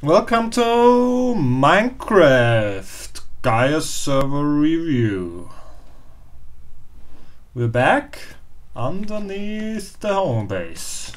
Welcome to Minecraft Gaia server review. We're back underneath the home base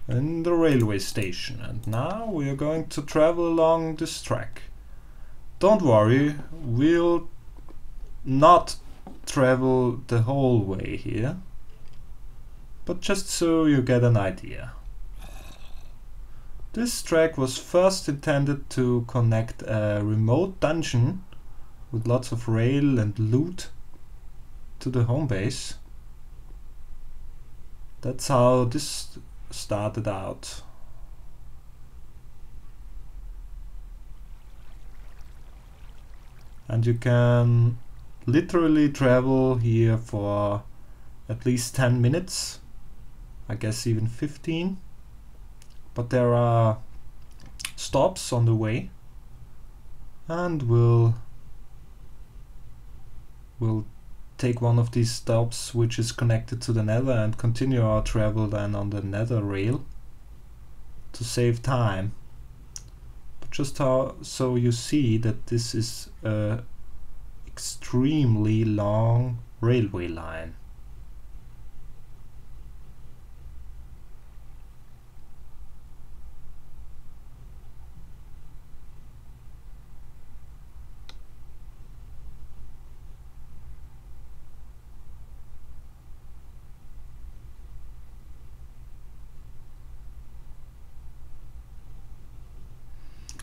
in the railway station, and now we are going to travel along this track. Don't worry, we'll not travel the whole way here, but just so you get an idea. This track was first intended to connect a remote dungeon with lots of rail and loot to the home base. That's how this started out. And you can literally travel here for at least 10 minutes, I guess even 15. But there are stops on the way, and we'll take one of these stops which is connected to the nether and continue our travel then on the nether rail to save time. But just so you see that this is a extremely long railway line.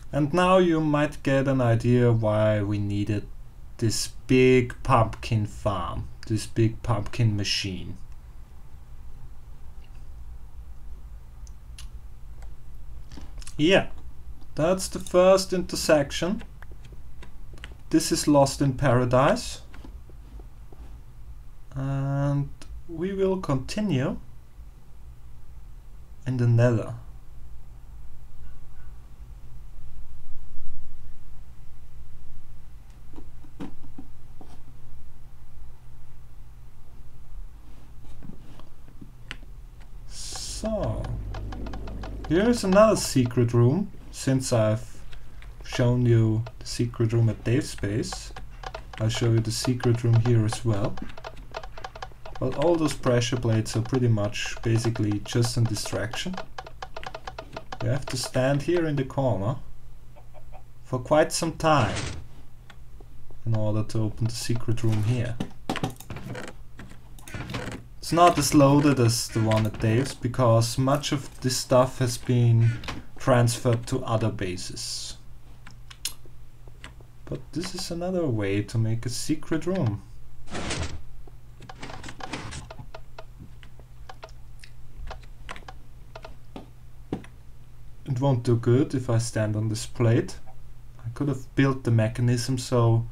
And now you might get an idea why we needed this big pumpkin farm, this big pumpkin machine. Yeah, that's the first intersection. This is Lost in Paradise. And we will continue in the nether. So, here's another secret room, since I've shown you the secret room at Dave's base. I'll show you the secret room here as well. But all those pressure plates are pretty much basically just a distraction. You have to stand here in the corner for quite some time in order to open the secret room here. It's not as loaded as the one at Dave's because much of this stuff has been transferred to other bases. But this is another way to make a secret room. It won't do good if I stand on this plate. I could have built the mechanism so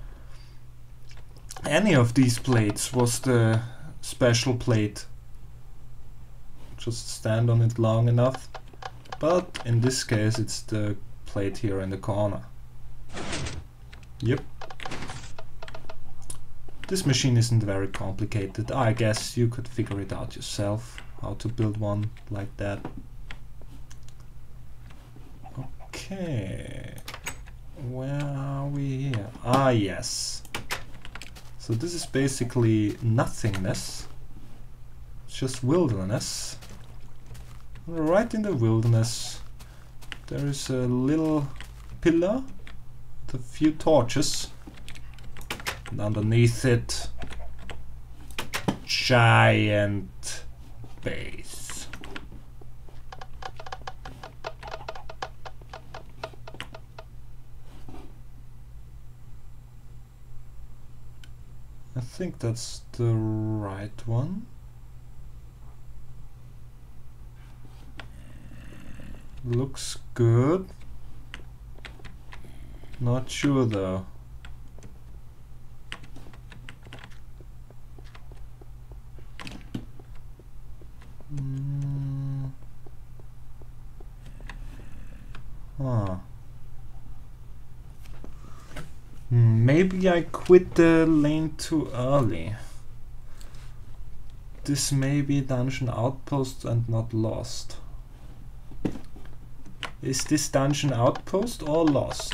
any of these plates was the special plate. Just stand on it long enough, but in this case it's the plate here in the corner. Yep. This machine isn't very complicated. I guess you could figure it out yourself, how to build one like that. Okay, where are we here? Ah, yes. So this is basically nothingness. It's just wilderness. Right in the wilderness there is a little pillar with a few torches. And underneath it, giant base. I think that's the right one. Looks good. Not sure though. Huh. Maybe I quit the lane too early. This may be dungeon outpost and not lost. Is this dungeon outpost or lost?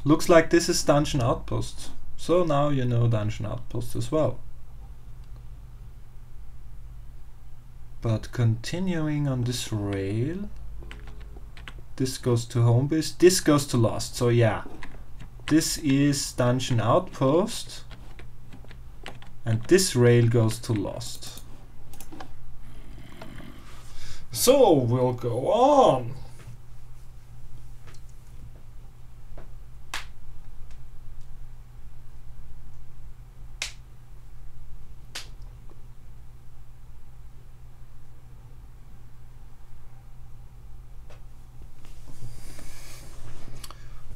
Looks like this is dungeon outpost. So now you know dungeon outpost as well. But continuing on this rail, this goes to home base, this goes to lost. So yeah, this is dungeon outpost, and this rail goes to lost. So we'll go on.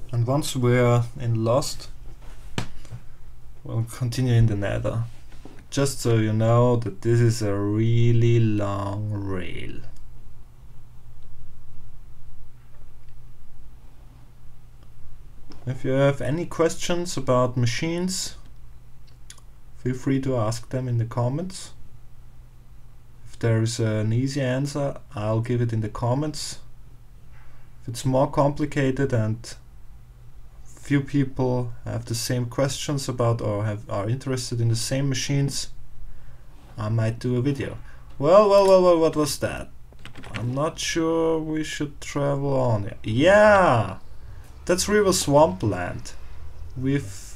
And once we're in Lost, we'll continue in the Nether. Just so you know that this is a really long rail. If you have any questions about machines, feel free to ask them in the comments. If there is an easy answer, I'll give it in the comments. If it's more complicated and few people have the same questions about or are interested in the same machines, I might do a video. Well, what was that? I'm not sure we should travel on. Yeah! That's River Swampland. We've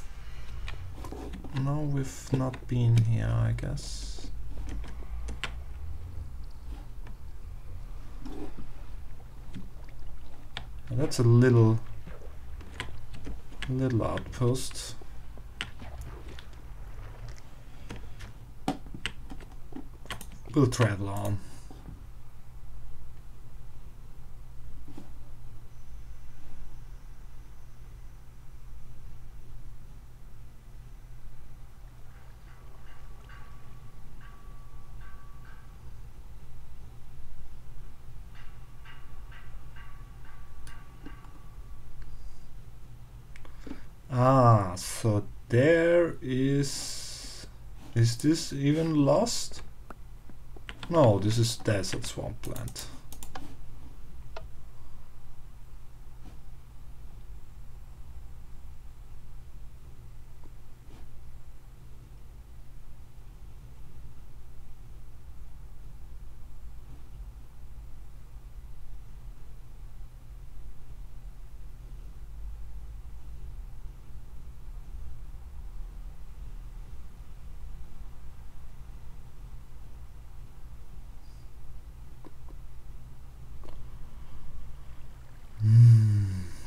not been here, I guess. That's a little outpost. We'll travel on. Ah, so there is this even lost? No, this is desert swampland.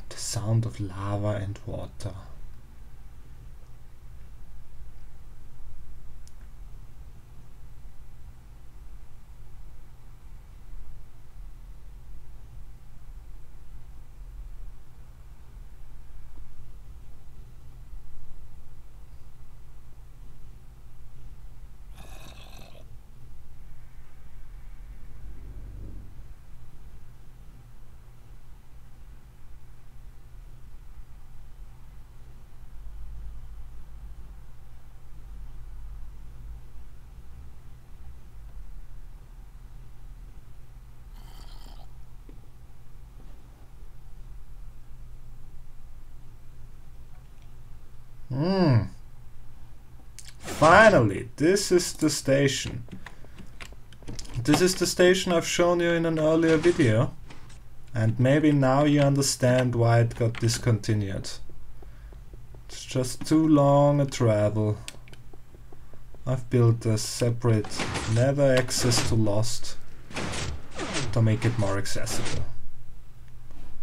The sound of lava and water. Finally, this is the station. This is the station I've shown you in an earlier video, and maybe now you understand why it got discontinued. It's just too long a travel. I've built a separate nether access to Lost to make it more accessible.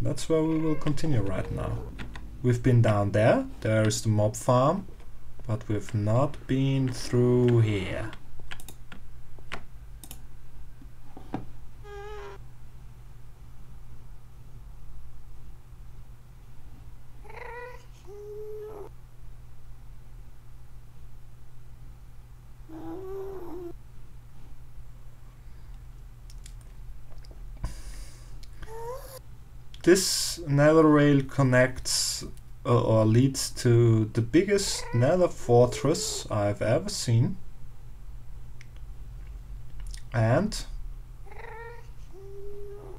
That's where we will continue right now. We've been down there, there is the mob farm, but we've not been through here. This nether rail connects or leads to the biggest nether fortress I've ever seen, and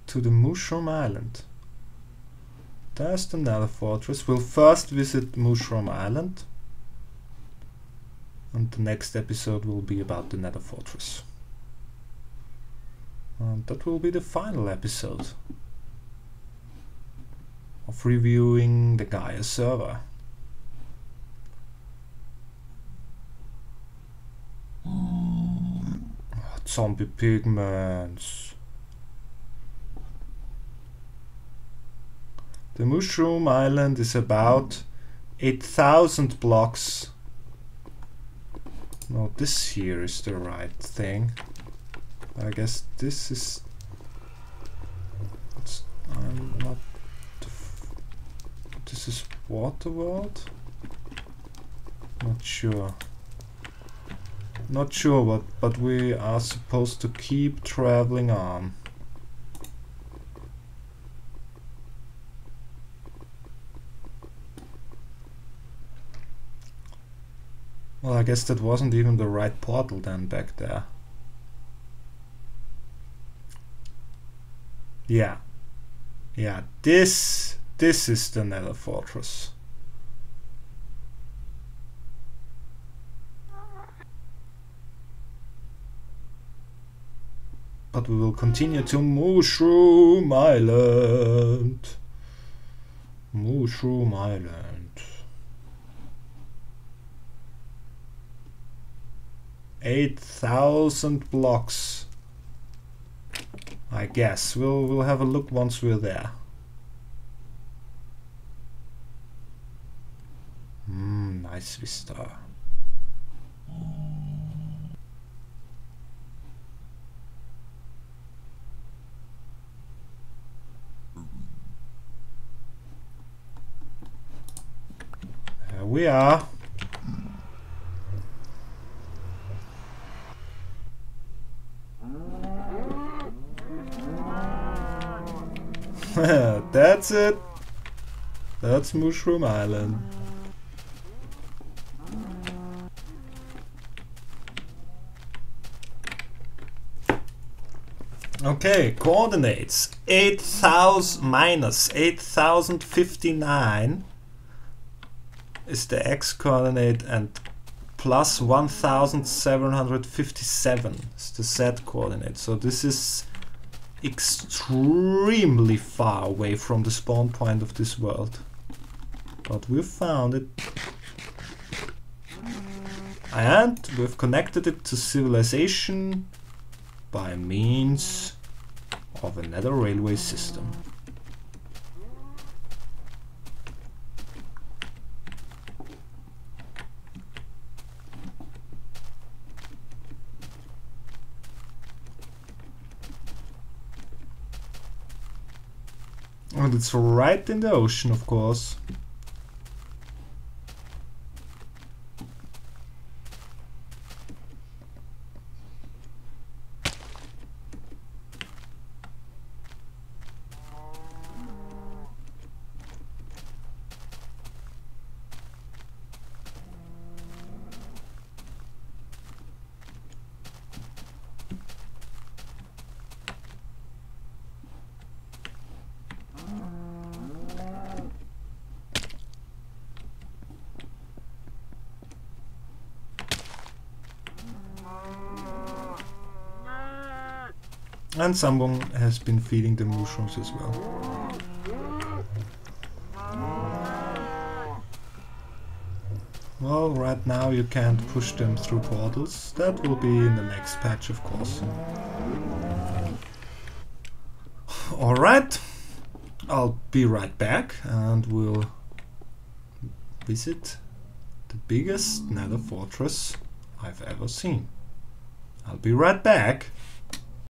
to the Mooshroom Island. There's the nether fortress. We'll first visit Mooshroom Island, and the next episode will be about the nether fortress. And that will be the final episode of reviewing the Gaia server. Zombie pigments. The Mooshroom Island is about 8,000 blocks. No, this here is the right thing. I guess this is... I'm not... This is Waterworld? Not sure. Not sure what, but we are supposed to keep traveling on. Well, I guess that wasn't even the right portal then back there. Yeah. Yeah, this is the nether fortress. But we will continue to Mooshroom Island. Mooshroom Island. 8,000 blocks. I guess we'll have a look once we're there. Nice vista. There we are. That's it. That's Mooshroom Island. Okay, coordinates. 8,000 minus 8,059 is the x coordinate, and plus 1,757 is the z coordinate. So this is extremely far away from the spawn point of this world. But we've found it. And we've connected it to civilization by means of another railway system. And it's right in the ocean, of course. And someone has been feeding the mushrooms as well. Well, right now you can't push them through portals. That will be in the next patch, of course. Alright, I'll be right back and we'll visit the biggest nether fortress I've ever seen. I'll be right back.